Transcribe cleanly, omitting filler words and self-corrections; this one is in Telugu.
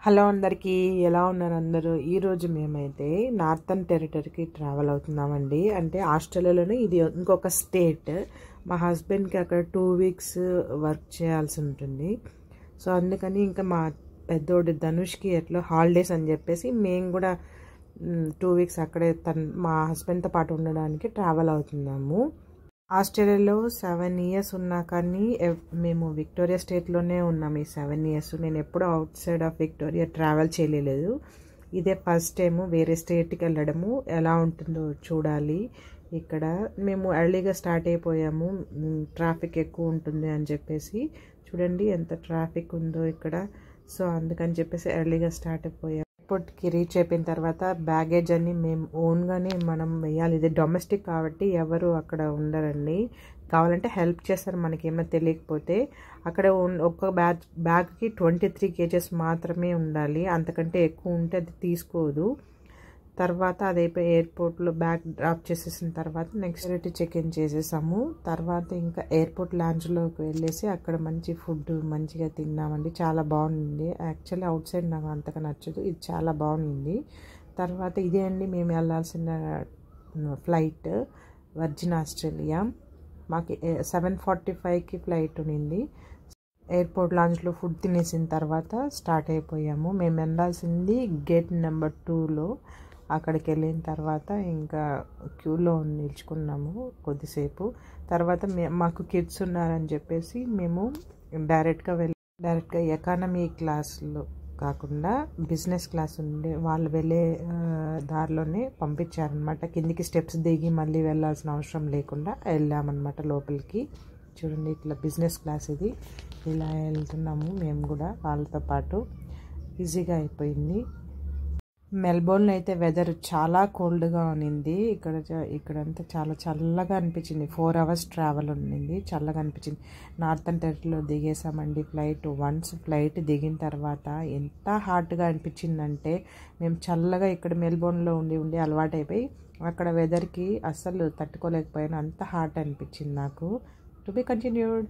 హలో అందరికీ, ఎలా ఉన్నారు అందరూ? ఈరోజు మేమైతే నార్థన్ టెరిటరీకి ట్రావెల్ అవుతున్నామండి. అంటే ఆస్ట్రేలియాలోనే ఇది ఇంకొక స్టేట్. మా హస్బెండ్కి అక్కడ 2 వీక్స్ వర్క్ చేయాల్సి ఉంటుంది. సో అందుకని ఇంకా మా పెద్దోడు ధనుష్కి ఎట్లా హాలిడేస్ అని చెప్పేసి మేము కూడా 2 వీక్స్ అక్కడే మా హస్బెండ్తో పాటు ఉండడానికి ట్రావెల్ అవుతున్నాము. ఆస్ట్రేలియాలో 7 ఇయర్స్ ఉన్నా కానీ మేము విక్టోరియా స్టేట్లోనే ఉన్నాము. ఈ 7 ఇయర్స్ నేను ఎప్పుడూ out side of Victoria travel చేయలేదు. ఇదే ఫస్ట్ టైము వేరే స్టేట్కి వెళ్ళడము. ఎలా ఉంటుందో చూడాలి. ఇక్కడ మేము ఎర్లీగా స్టార్ట్ అయిపోయాము. ట్రాఫిక్ ఎక్కువ ఉంటుంది అని చెప్పేసి. చూడండి ఎంత ట్రాఫిక్ ఉందో ఇక్కడ. సో అందుకని చెప్పేసి ఎర్లీగా స్టార్ట్ అయిపోయాము. ఎయిర్పోర్ట్కి రీచ్ అయిపోయిన తర్వాత బ్యాగేజ్ అన్ని మేము ఓన్గానే మనం వేయాలి. ఇది డొమెస్టిక్ కాబట్టి ఎవరు అక్కడ ఉండరండి. కావాలంటే హెల్ప్ చేస్తారు మనకేమో తెలియకపోతే. అక్కడ ఒక్క బ్యాగ్కి 23 kgs మాత్రమే ఉండాలి. అంతకంటే ఎక్కువ ఉంటే అది తీసుకోదు. తర్వాత అదైపోయి ఎయిర్పోర్ట్లో బ్యాగ్ డ్రాప్ చేసేసిన తర్వాత నెక్స్ట్ సెక్యూరిటీ చెక్ ఇన్ చేసేసాము. తర్వాత ఇంకా ఎయిర్పోర్ట్ లాంజ్లోకి వెళ్ళేసి అక్కడ మంచి ఫుడ్ మంచిగా తిన్నామండి. చాలా బాగుంది. యాక్చువల్లీ అవుట్ సైడ్ నాకు అంతగా నచ్చదు, ఇది చాలా బాగుంది. తర్వాత ఇదే అండి మేము వెళ్ళాల్సిన ఫ్లైట్, వర్జిన్ ఆస్ట్రేలియా. మాకు 7:45కి ఫ్లైట్ ఉన్నింది. ఎయిర్పోర్ట్ లాంజ్లో ఫుడ్ తినేసిన తర్వాత స్టార్ట్ అయిపోయాము. మేము వెళ్ళాల్సింది గేట్ నెంబర్ 2లో. అక్కడికి వెళ్ళిన తర్వాత ఇంకా క్యూలో నిల్చుకున్నాము కొద్దిసేపు. తర్వాత మాకు కిడ్స్ ఉన్నారని చెప్పేసి మేము డైరెక్ట్గా ఎకానమీ క్లాస్లో కాకుండా బిజినెస్ క్లాస్ ఉండే వాళ్ళు వెళ్ళే దారిలోనే పంపించారనమాట. కిందికి స్టెప్స్ దిగి మళ్ళీ వెళ్ళాల్సిన అవసరం లేకుండా వెళ్ళామన్నమాట లోపలికి. చూడండి ఇట్లా బిజినెస్ క్లాస్ ఇది. ఇలా వెళ్తున్నాము మేము కూడా వాళ్ళతో పాటు. ఈజీగా అయిపోయింది. మెల్బోర్న్లో అయితే వెదర్ చాలా కోల్డ్గా ఉన్నింది. ఇక్కడంతా చాలా చల్లగా అనిపించింది. 4 hours ట్రావెల్ ఉన్నింది, చల్లగా అనిపించింది. నార్థన్ టెరిటరీలో దిగేసామండి ఫ్లైట్. వన్స్ ఫ్లైట్ దిగిన తర్వాత ఎంత హాట్గా అనిపించిందంటే మేము చల్లగా ఇక్కడ మెల్బోర్న్లో ఉండి అలవాటైపోయి అక్కడ వెదర్కి అస్సలు తట్టుకోలేకపోయాను. అంత హాట్ అనిపించింది నాకు. To be continued.